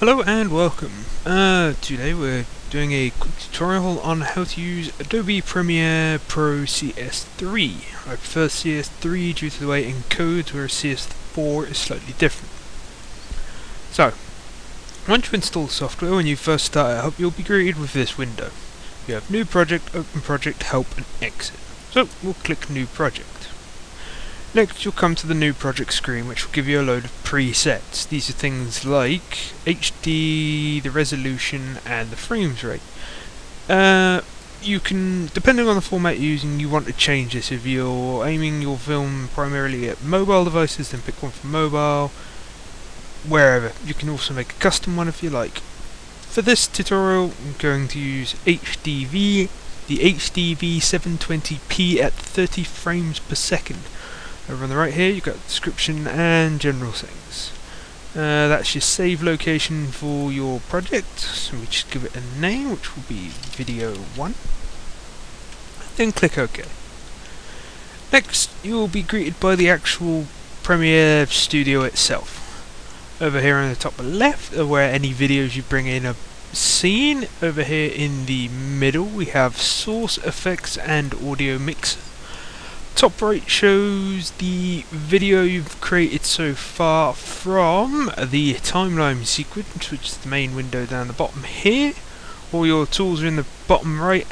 Hello and welcome. Today we're doing a quick tutorial on how to use Adobe Premiere Pro CS3. I prefer CS3 due to the way it encodes, whereas CS4 is slightly different. So, once you install the software, when you first start up, you'll be greeted with this window. You have New Project, Open Project, Help and Exit. So, we'll click New Project. Next, you'll come to the new project screen, which will give you a load of presets. These are things like HD, the resolution, and the frames rate. You can, depending on the format you're using, you want to change this. If you're aiming your film primarily at mobile devices, then pick one for mobile. Wherever. You can also make a custom one if you like. For this tutorial, I'm going to use HDV, the HDV 720p at 30 frames per second. Over on the right here, you've got description and general settings. That's your save location for your project, so we just give it a name, which will be Video 1. Then click OK. Next, you will be greeted by the actual Premiere Studio itself. Over here on the top left are where any videos you bring in are seen. Over here in the middle, we have Source, Effects and Audio Mixer. Top right shows the video you've created so far from the timeline sequence, which is the main window down the bottom here. All your tools are in the bottom right,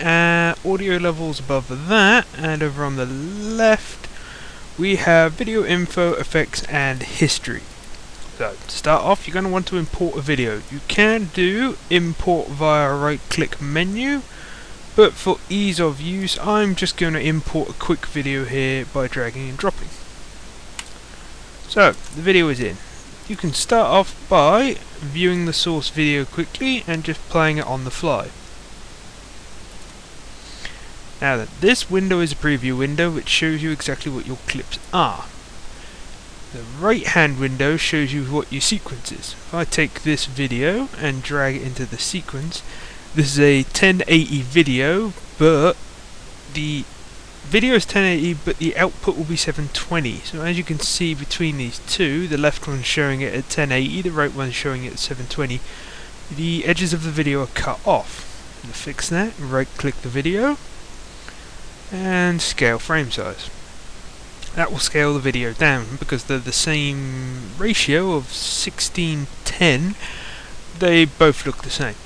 audio levels above that, and over on the left we have video info, effects and history. So to start off, you're going to want to import a video. You can do import via right click menu, but for ease of use, I'm just going to import a quick video here by dragging and dropping. So, the video is in. You can start off by viewing the source video quickly and just playing it on the fly. Now then, this window is a preview window which shows you exactly what your clips are. The right hand window shows you what your sequence is. If I take this video and drag it into the sequence, this is a 1080 video, but the video is 1080, but the output will be 720. So as you can see between these two, the left one's showing it at 1080, the right one's showing it at 720. The edges of the video are cut off. And to fix that, right click the video and scale frame size. That will scale the video down because they're the same ratio of 16:10. They both look the same.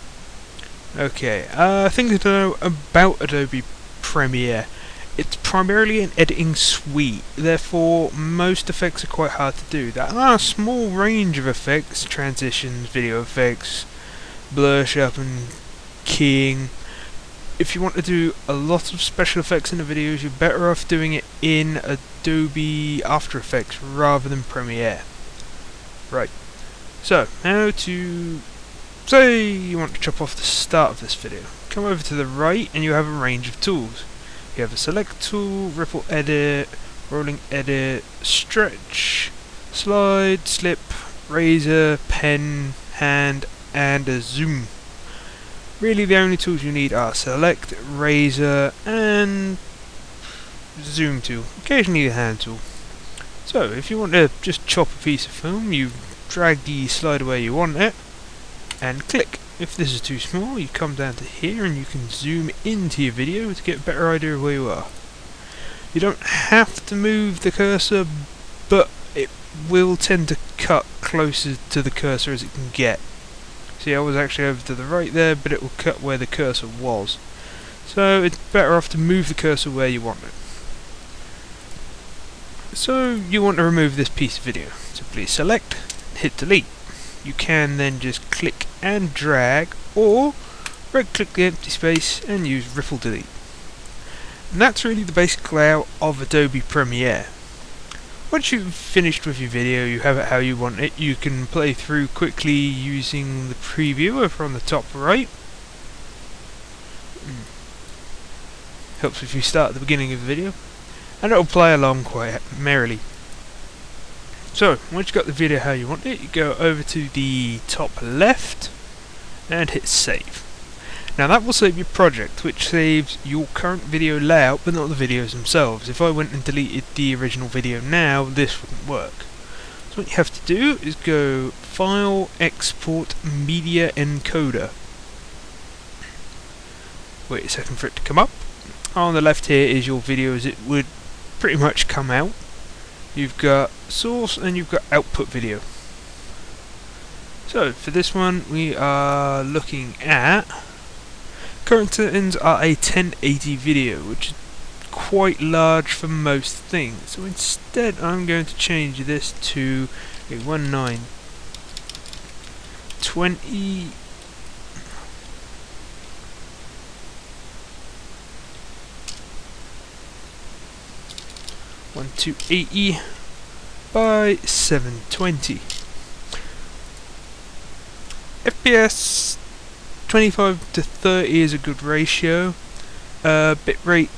Okay, things to know about Adobe Premiere. It's primarily an editing suite, therefore most effects are quite hard to do. There are a small range of effects, transitions, video effects, blur, sharpen, keying. If you want to do a lot of special effects in the videos, you're better off doing it in Adobe After Effects rather than Premiere. Right, so now to say you want to chop off the start of this video. Come over to the right and you have a range of tools. You have a select tool, ripple edit, rolling edit, stretch, slide, slip, razor, pen, hand and a zoom. Really the only tools you need are select, razor and zoom tool, occasionally the hand tool. So if you want to just chop a piece of film, you drag the slider where you want it and click. If this is too small, you come down to here and you can zoom into your video to get a better idea of where you are. You don't have to move the cursor, but it will tend to cut closer to the cursor as it can get. See, I was actually over to the right there, but it will cut where the cursor was. So it's better off to move the cursor where you want it. So you want to remove this piece of video. So please select, hit delete. You can then just click and drag, or right click the empty space and use ripple delete. And that's really the basic layout of Adobe Premiere. Once you've finished with your video, you have it how you want it, you can play through quickly using the preview over on the top right. Helps if you start at the beginning of the video, and it'll play along quite merrily. So, once you've got the video how you want it, you go over to the top left and hit save. Now that will save your project, which saves your current video layout but not the videos themselves. If I went and deleted the original video now, this wouldn't work. So So what you have to do is go File, Export, Media Encoder. Wait a second for it to come up. On the left here is your video as it would pretty much come out. You've got source and you've got output video. So for this one we are looking at current settings are a 1080 video, which is quite large for most things. So instead I'm going to change this to a 1920 1280 by 720. FPS 25 to 30 is a good ratio. Bitrate,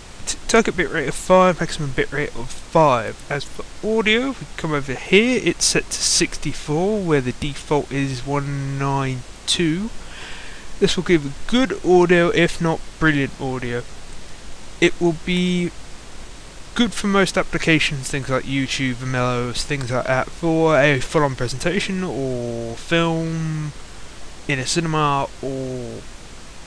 target bitrate of 5, maximum bitrate of 5. As for audio, we come over here, it's set to 64 where the default is 192. This will give good audio, if not brilliant audio. It will be good for most applications, things like YouTube, Vimeo, things like that, for a full-on presentation or film in a cinema or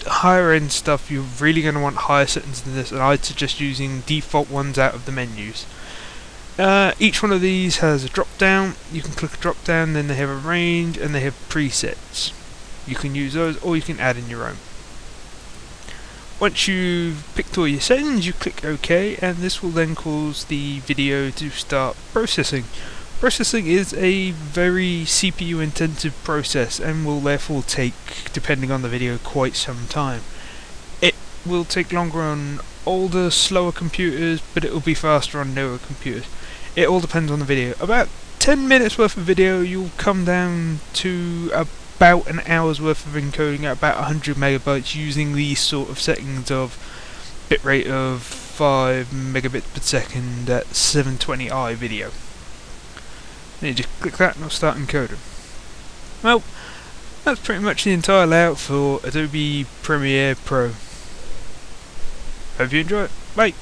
higher end stuff. You're really going to want higher settings than this, and I'd suggest using default ones out of the menus. Each one of these has a drop down. You can click a drop down, then they have a range and they have presets. You can use those or you can add in your own. Once you've picked all your settings, you click OK, and this will then cause the video to start processing. Processing is a very CPU intensive process and will therefore take, depending on the video, quite some time. It will take longer on older, slower computers, but it will be faster on newer computers. It all depends on the video. About 10 minutes worth of video, you'll come down to about an hour's worth of encoding at about 100 megabytes using these sort of settings of bitrate of 5 megabits per second at 720i video. Then you just click that and it'll start encoding. Well, that's pretty much the entire layout for Adobe Premiere Pro. Hope you enjoy it. Bye!